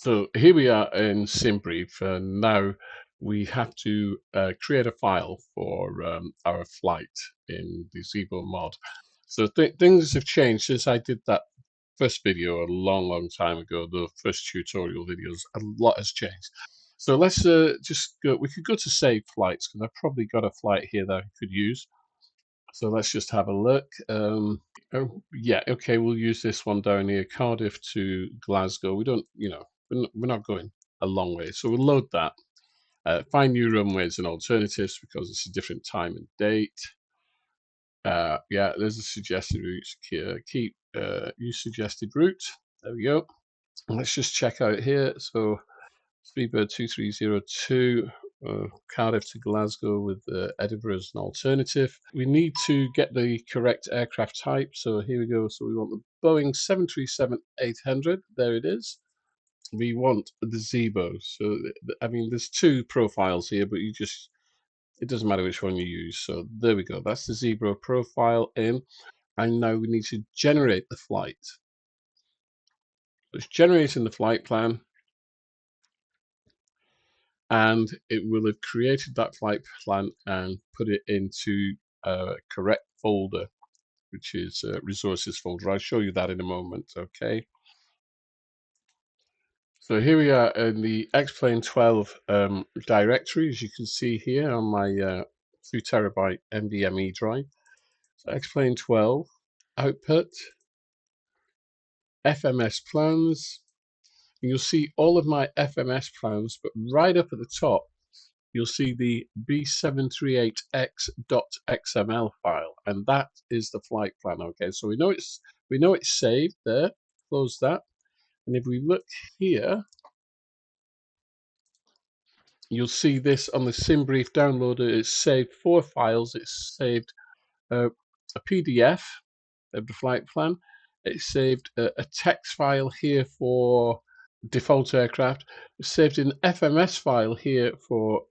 So here we are in SimBrief, and now we have to create a file for our flight in the zibo mod. So things have changed since I did that first video a long time ago, the first tutorial videos. A lot has changed. So let's just go, we could go to save flights because I've probably got a flight here that I could use. So let's just have a look. Oh, yeah, okay, we'll use this one down here, Cardiff to Glasgow. We don't, we're not going a long way. So we'll load that. Find new runways and alternatives because it's a different time and date. Yeah, there's a suggested route. Keep use suggested route. There we go. And let's just check out here. So Speedbird 2302, Cardiff to Glasgow with Edinburgh as an alternative. We need to get the correct aircraft type. So here we go. So we want the Boeing 737-800. There it is. We want the zibo. So, I mean, there's two profiles here, but it doesn't matter which one you use. So there we go. That's the zibo profile in. And now we need to generate the flight. So it's generating the flight plan, and it will have created that flight plan and put it into a correct folder, which is a resources folder. I'll show you that in a moment, okay? So here we are in the X-Plane 12 directory, as you can see here on my 2 terabyte NVMe drive. So X-Plane 12, output, FMS plans. You'll see all of my FMS plans, but right up at the top, you'll see the B738x.xml file, and that is the flight plan. Okay, so we know it's saved there. Close that, and if we look here, you'll see this on the SimBrief downloader. It's saved 4 files. It's saved a PDF of the flight plan. It's saved a text file here for default aircraft. It's saved an FMS file here for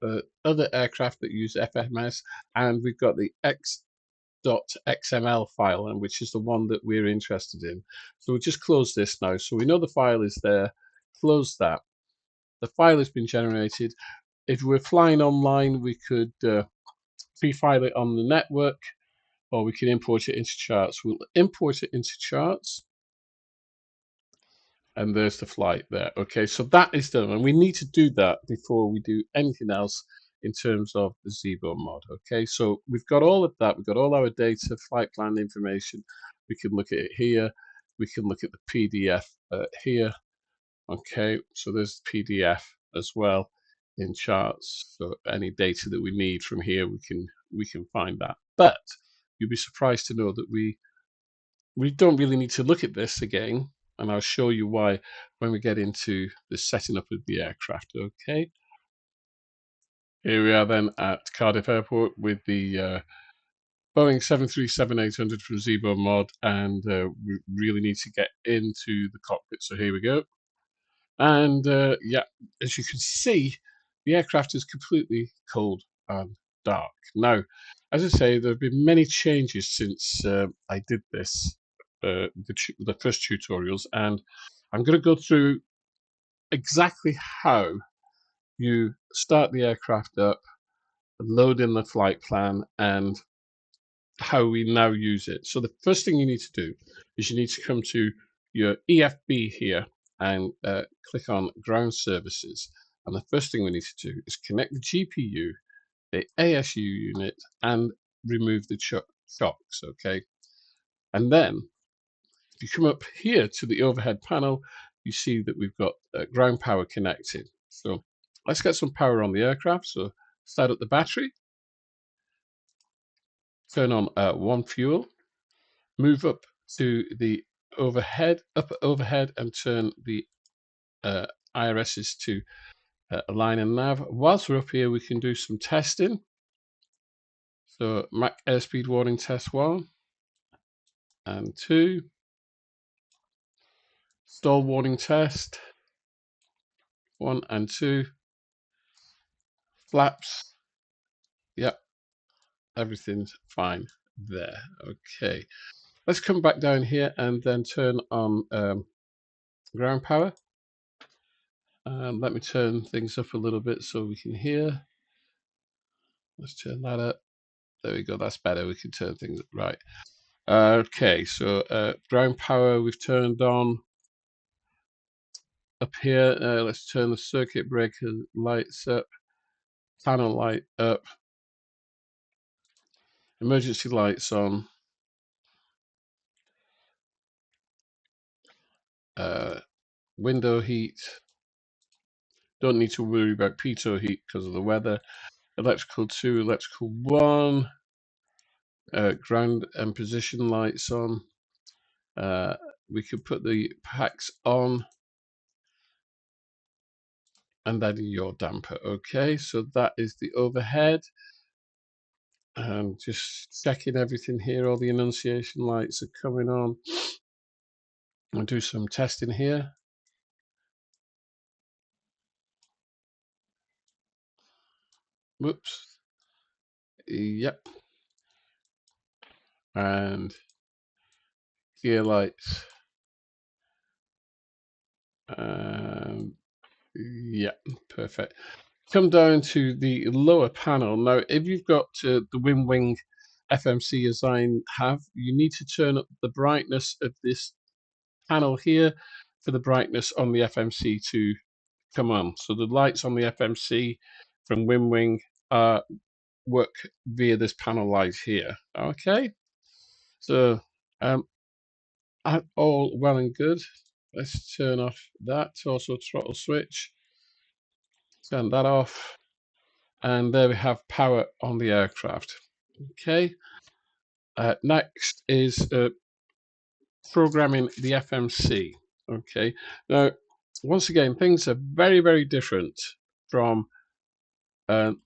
other aircraft that use FMS, and we've got the x.xml file, and which is the one that we're interested in. So we'll just close this now. So we know the file is there. Close that. The file has been generated. If we're flying online, we could pre-file it on the network, or we can import it into charts. We'll import it into charts, and there's the flight there. Okay, so that is done, and we need to do that before we do anything else in terms of the zibo mod. Okay, so we've got all of that. We've got all our data, flight plan information. We can look at it here. We can look at the PDF here. Okay, so there's the PDF as well in charts. So any data that we need from here, we can find that. But you'll be surprised to know that we don't really need to look at this again, and I'll show you why when we get into the setting up of the aircraft. Okay, here we are then at Cardiff Airport with the Boeing 737-800 from zibo mod, and we really need to get into the cockpit. So here we go, and yeah, as you can see, the aircraft is completely cold and dark. Now, as I say, there have been many changes since I did this, the first tutorials, and I'm going to go through exactly how you start the aircraft up, load in the flight plan, and how we now use it. So the first thing you need to do is you need to come to your EFB here and click on ground services. And the first thing we need to do is connect the GPU, the ASU unit, and remove the shocks, okay? And then if you come up here to the overhead panel, you see that we've got ground power connected. So let's get some power on the aircraft. So start up the battery, turn on one fuel, move up to the upper overhead, and turn the IRSs to align and nav. Whilst we're up here, we can do some testing. So Mach airspeed warning test 1 and 2. Stall warning test 1 and 2. Flaps, yep, everything's fine there. Okay, let's come back down here and then turn on ground power. Let me turn things up a little bit so we can hear. Let's turn that up. There we go. That's better. We can turn things up. Right. Okay. So ground power we've turned on up here. Let's turn the circuit breaker lights up. Panel light up. Emergency lights on. Window heat. Don't need to worry about pitot heat because of the weather. Electrical 2, electrical 1. Ground and position lights on. We could put the packs on and then your damper. Okay, so that is the overhead. And just checking everything here. All the annunciation lights are coming on. I'll do some testing here. Whoops. Yep. And gear lights. Yeah, perfect. Come down to the lower panel. Now, if you've got the WinWing FMC as I have, you need to turn up the brightness of this panel here for the brightness on the FMC to come on. So the lights on the FMC from WinWing work via this panel light here. Okay, so all well and good. Let's turn off that. Also throttle switch. Turn that off. And there we have power on the aircraft. Okay. Next is programming the FMC. Okay. Now, once again, things are very, very different from the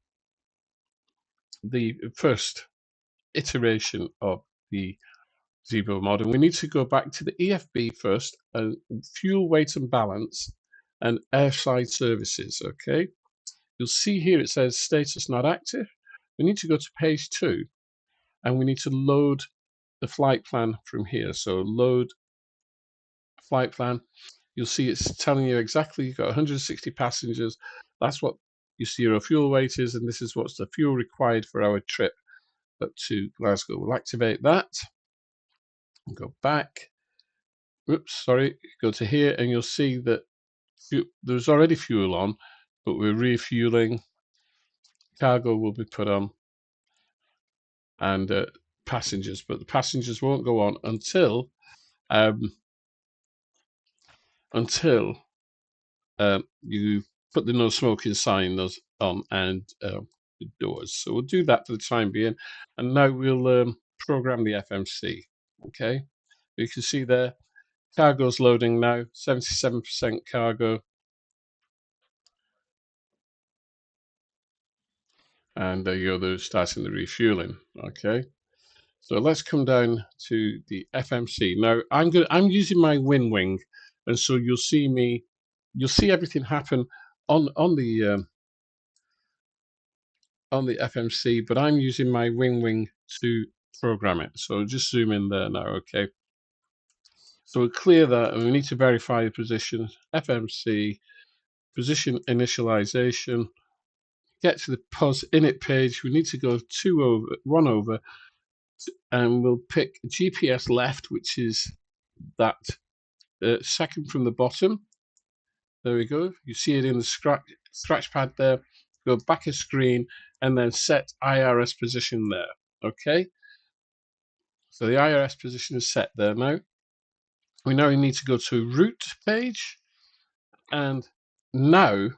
first iteration of the Zibo model. We need to go back to the EFB first, and fuel weight and balance, and airside services. Okay. You'll see here it says status not active. We need to go to page 2, and we need to load the flight plan from here. So load flight plan. You'll see it's telling you exactly you've got 160 passengers. That's what your zero fuel weight is, and this is what's the fuel required for our trip up to Glasgow. We'll activate that and go back. Oops, sorry. Go to here, and you'll see that there's already fuel on, but we're refueling. Cargo will be put on, and passengers, but the passengers won't go on until you put the no smoking sign on and the doors. So we'll do that for the time being, and now we'll program the FMC. Okay, you can see there, cargo's loading now, 77% cargo, and there you go. They're starting the refueling. Okay, so let's come down to the FMC. Now I'm using my WinWing, and so you'll see everything happen on the FMC, but I'm using my WinWing to program it. So just zoom in there now. Okay, so we'll clear that, and we need to verify the position. FMC position initialization. Get to the pos init page. We need to go one over, and we'll pick GPS left, which is that second from the bottom. There we go. You see it in the scratch pad there. Go back a screen and then set IRS position there. Okay. So the IRS position is set there now. We now need to go to route page, and now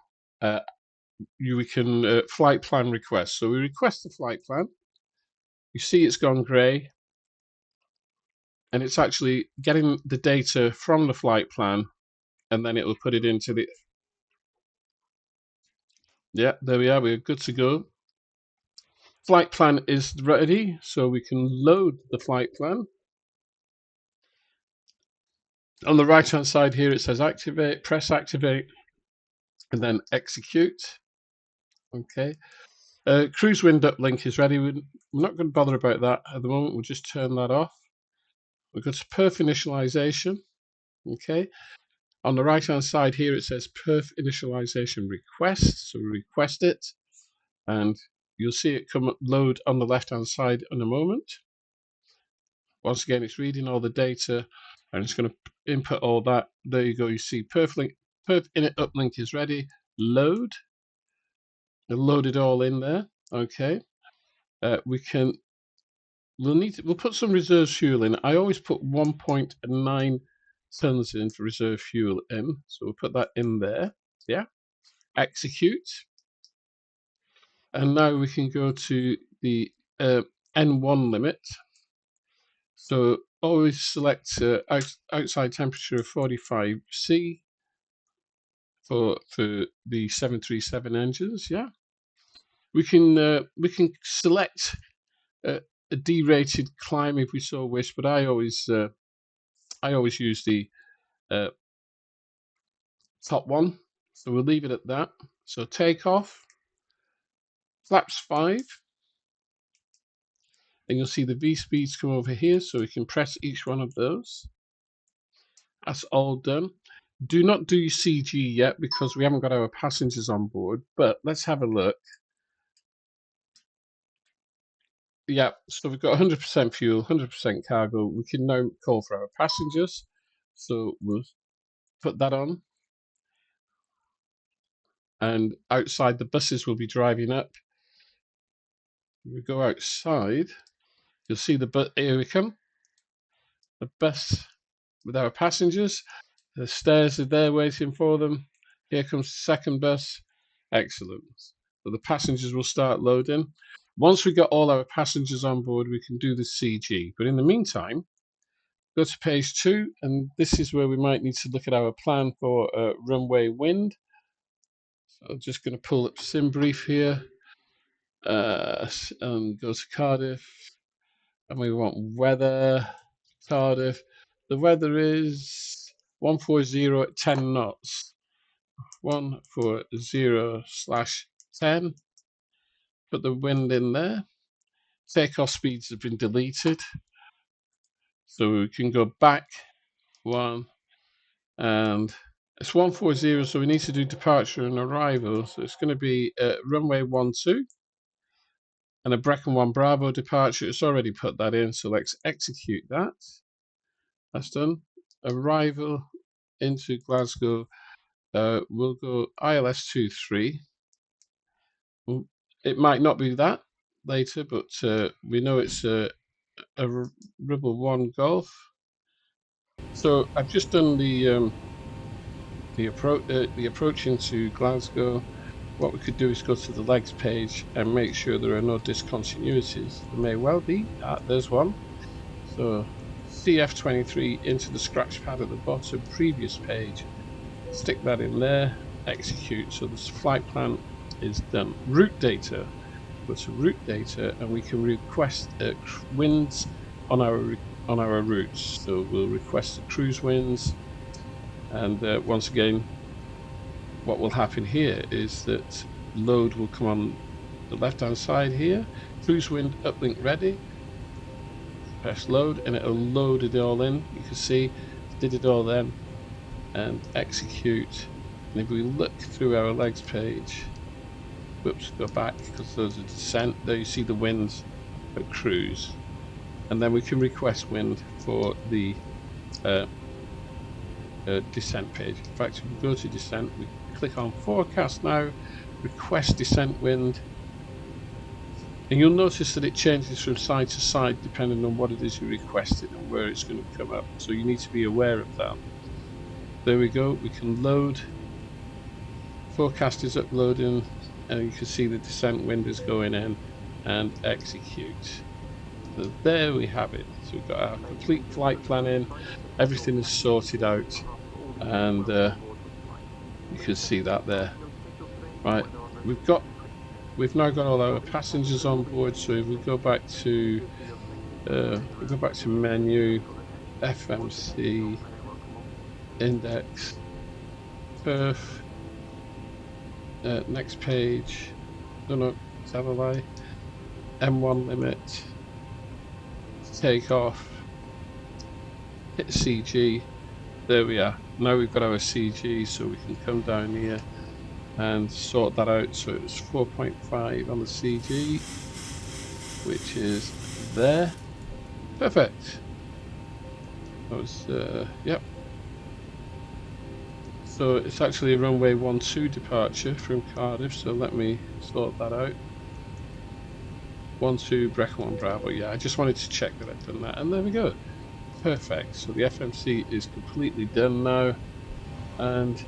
we can flight plan request. So we request the flight plan. You see it's gone grey, and it's actually getting the data from the flight plan, and then it will put it into the. Yeah, there we are. We're good to go. Flight plan is ready, so we can load the flight plan. On the right hand side here it says activate, press activate, and then execute. Okay. Cruise wind uplink is ready. We're not going to bother about that at the moment. We'll just turn that off. We've got to perf initialization. Okay. On the right hand side here it says perf initialization request, so we request it, and you'll see it come up, load on the left hand side in a moment. Once again, it's reading all the data and it's going to input all that. There you go, you see perf init uplink is ready. Load. It'll load it all in there. Okay. We'll put some reserve fuel in. I always put 1.9 tons in for reserve fuel in. So we'll put that in there. Yeah. Execute. And now we can go to the N1 limit. So always select outside temperature of 45 C for the 737 engines. Yeah, we can select a derated climb if we so wish, but I always use the top one. So we'll leave it at that. So takeoff, flaps 5, and you'll see the V speeds come over here. So we can press each one of those. That's all done. Do not do CG yet because we haven't got our passengers on board, but let's have a look. Yeah, so we've got 100% fuel, 100% cargo. We can now call for our passengers. So we'll put that on. And outside, the buses will be driving up. We go outside, you'll see the bus. Here we come. The bus with our passengers. The stairs are there waiting for them. Here comes the second bus. Excellent. So the passengers will start loading. Once we got all our passengers on board, we can do the CG. But in the meantime, go to page 2, and this is where we might need to look at our plan for runway wind. So I'm just going to pull up SimBrief here and go to Cardiff, and we want weather, Cardiff. The weather is 140 at 10 knots. 140/10. Put the wind in there. Takeoff speeds have been deleted. So we can go back one, and it's 140, so we need to do departure and arrival. So it's going to be runway 12 and a Brecon 1 Bravo departure. It's already put that in, so let's execute that. That's done. Arrival into Glasgow. We'll go ILS 23. It might not be that later, but we know it's a Rebel 1 Golf. So I've just done the approach into Glasgow. What we could do is go to the legs page and make sure there are no discontinuities. There may well be. There's one. So CF23 into the scratch pad at the bottom, previous page. Stick that in there. Execute. So this flight plan is done. Route data. Go to route data, and we can request winds on our routes. So we'll request the cruise winds, and once again, what will happen here is that load will come on the left hand side here. Cruise wind uplink ready. Press load, and it'll load it all in. You can see it did it all then, and execute. And if we look through our legs page, whoops, go back because those are descent. There you see the winds at cruise, and then we can request wind for the descent page. In fact, if we go to descent, we click on forecast now, request descent wind, and you'll notice that it changes from side to side depending on what it is you requested and where it's going to come up. So you need to be aware of that. There we go. We can load. Forecast is uploading, and you can see the descent wind is going in, and execute. So there we have it. So we've got our complete flight plan in. Everything is sorted out, and you can see that there. Right, we've now got all our passengers on board. So if we go back to menu, FMC, index, perf, next page. No, tell a lie. M1 limit, take off, hit CG. There we are. now we've got our CG, so we can come down here and sort that out. So it's 4.5 on the CG, which is there. Perfect. That was yep. So it's actually a runway 12 departure from Cardiff, so let me sort that out. 12 Brecon Bravo. Yeah, I just wanted to check that I've done that, and there we go. Perfect. So the FMC is completely done now, and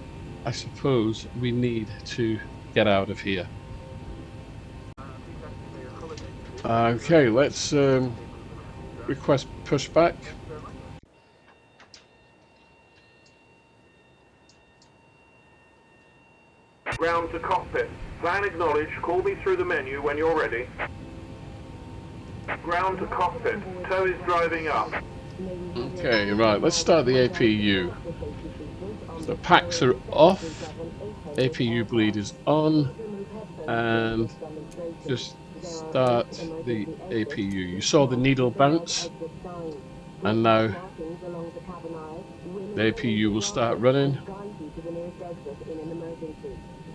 I suppose we need to get out of here. Okay, let's request pushback. Ground to cockpit. Plan acknowledge. Call me through the menu when you're ready. Ground to cockpit. Tow is driving up. Okay, right, let's start the APU. So packs are off, APU bleed is on, and just start the APU. You saw the needle bounce, and now the APU will start running.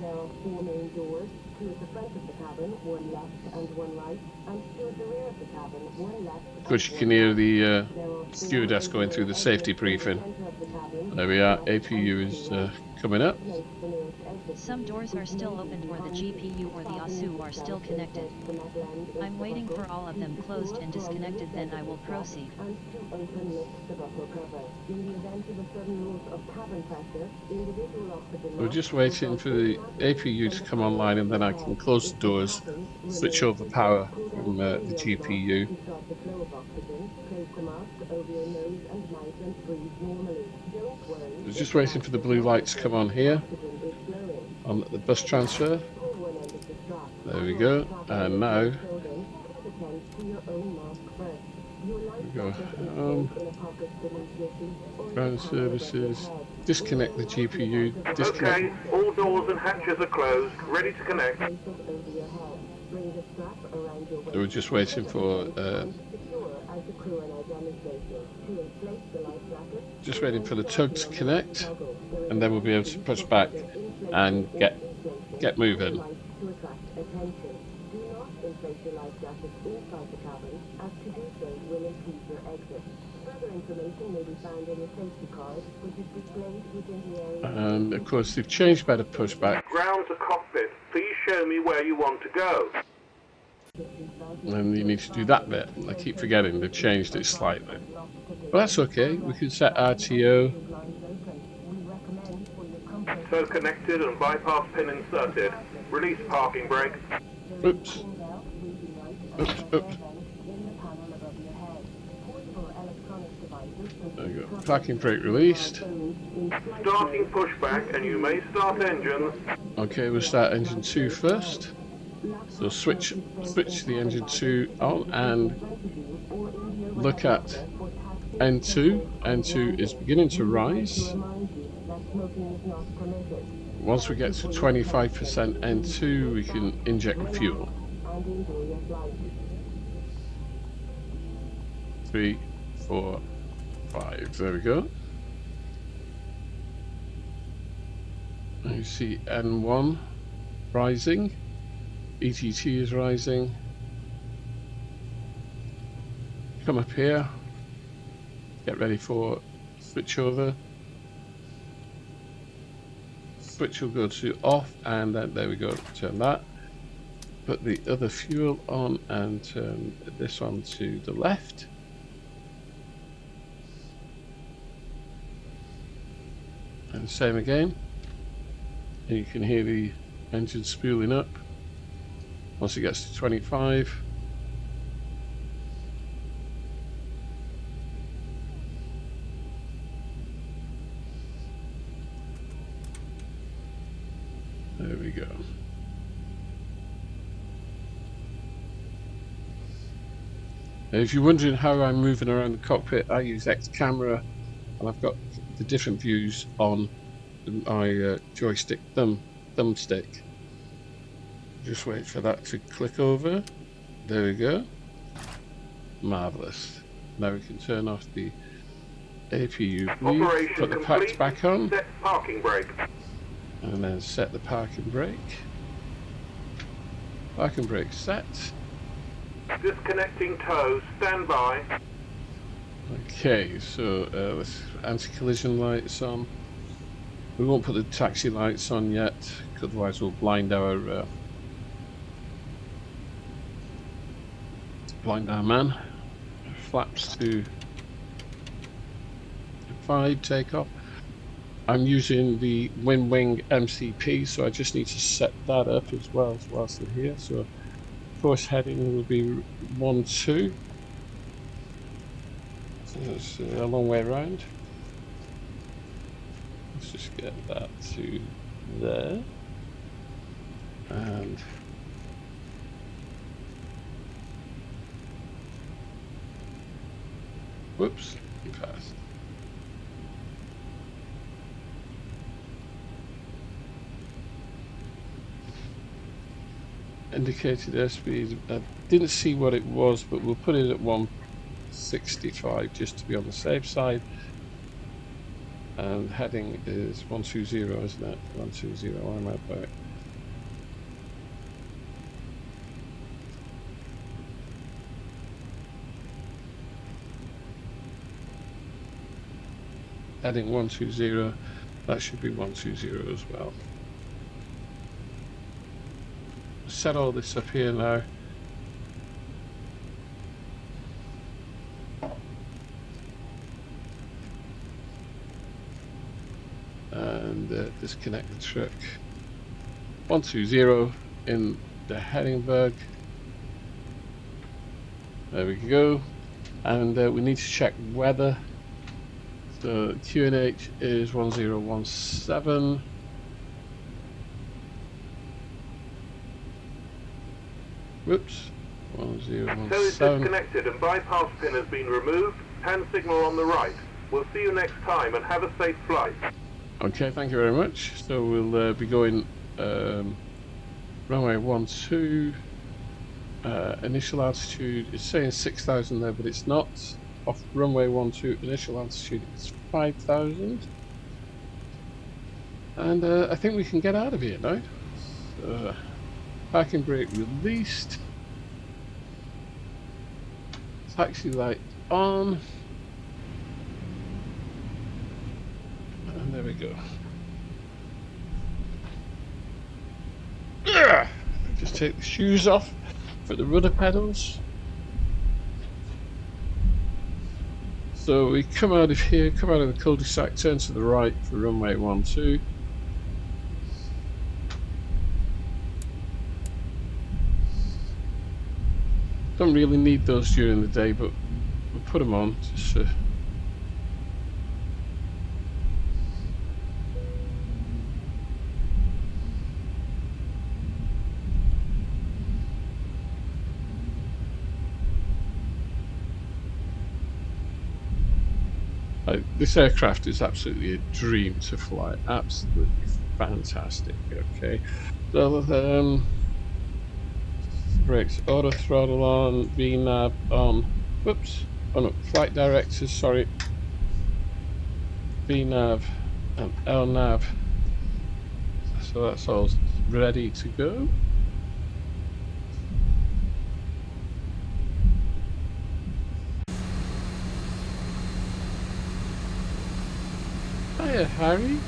There are 4 main doors, 2 at the front of the cabin, 1 left and 1 right, and 2 at the rear of the cabin, 1 left. Of course, you can hear the stewardess going through the safety briefing. There we are, APU is coming up. Some doors are still open for the GPU or the ASU are still connected. I'm waiting for all of them closed and disconnected, then I will proceed. We're just waiting for the APU to come online, and then I can close the doors, switch over power from the GPU. We're just waiting for the blue lights to come on here on the bus transfer. There we go, and now we go ground services, disconnect the GPU, disconnect. Okay, all doors and hatches are closed, ready to connect. So we're just waiting for the tug to connect, and then we'll be able to push back and get moving. And of course they've changed better pushback. Ground to cockpit. Please show me where you want to go. And you need to do that bit. I keep forgetting they've changed it slightly. But that's okay, we can set RTO. Tow connected and bypass pin inserted. Release parking brake. Oops. Oops, oops. There we go. Parking brake released. Starting pushback, and you may start engines. Okay, we'll start engine 2 first. So switch the engine 2 on and look at N2. N2 is beginning to rise. Once we get to 25% N2, we can inject the fuel. 3, 4, 5. There we go. And you see N1 rising. ETT is rising. Come up here. Get ready for switch over. Switch will go to off, and then there we go. Turn that. Put the other fuel on and turn this one to the left. And same again. And you can hear the engine spooling up once it gets to 25. There we go. Now, if you're wondering how I'm moving around the cockpit, I use X camera, and I've got the different views on my joystick thumbstick. Just wait for that to click over. There we go. Marvelous. Now we can turn off the APU bleed, Operation put the complete. packs back on, Set parking brake. and then set the parking brake. Parking brake set. Disconnecting tow. Stand by. Okay, so let's anti-collision lights on. We won't put the taxi lights on yet, otherwise we'll blind our man. Flaps to 5 takeoff. I'm using the Wing MCP, so I just need to set that up as well whilst they're here. So course heading will be 1-2. So it's a long way around. Let's just get that to there. And whoops, fast. Indicated airspeed. I didn't see what it was, but we'll put it at 165 just to be on the safe side. And heading is 120, isn't it? 120. Why am I back? Heading 120. That should be 120 as well. Set all this up here now. And disconnect the truck. 120 in the Herringberg. There we go. And we need to check weather. So QNH is 1017. Whoops. Tow is 1017. disconnected and bypass pin has been removed. Hand signal on the right. We'll see you next time and have a safe flight. Okay, thank you very much. So we'll be going runway 12. Initial altitude is saying 6,000 there, but it's not. Off runway 12, initial altitude is 5,000. And I think we can get out of here now. So, parking brake released. Taxi light on. And there we go. Just take the shoes off for the rudder pedals. So we come out of here, come out of the cul-de-sac, turn to the right for runway 12. Don't really need those during the day, but we'll put them on just this aircraft is absolutely a dream to fly, absolutely fantastic. Okay, so brakes, auto throttle on, VNAV on, whoops, oh no, flight directors, sorry, VNAV and LNAV, so that's all ready to go. Hiya, Harry.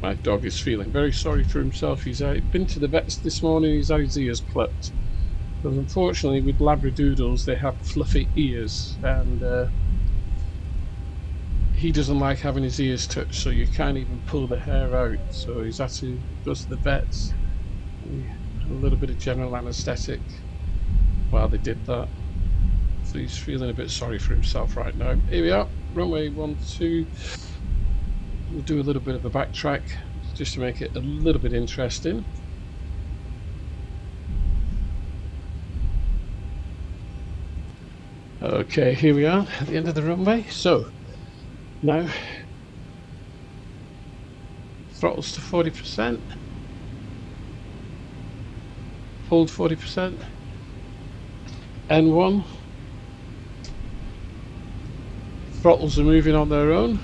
My dog is feeling very sorry for himself. He's been to the vets this morning. He's had his ears clipped. Because unfortunately, with Labradoodles, they have fluffy ears, and he doesn't like having his ears touched, so you can't even pull the hair out. So he's had to go to the vets. A little bit of general anaesthetic while they did that. So he's feeling a bit sorry for himself right now. Here we are, runway 12. We'll do a little bit of a backtrack just to make it a little bit interesting. Okay, here we are at the end of the runway. So now throttles to 40%. Hold 40%. N1. Throttles are moving on their own.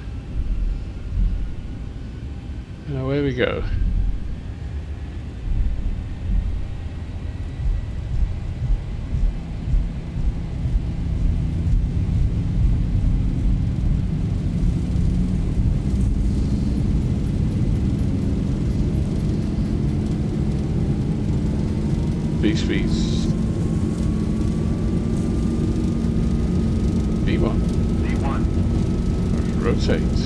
And away we go. B speeds. B1. B1. Rotate.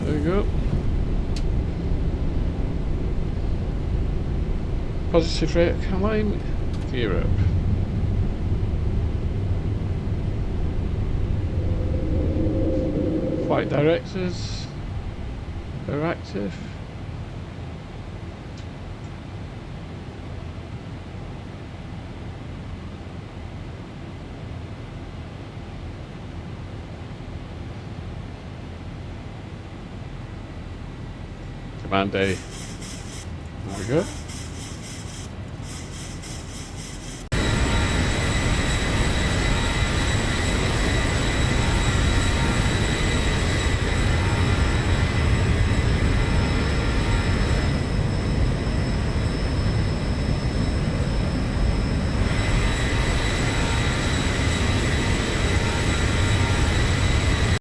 There we go. Positive rate of climb. Gear up. Flight directors are active. Command A. There we go.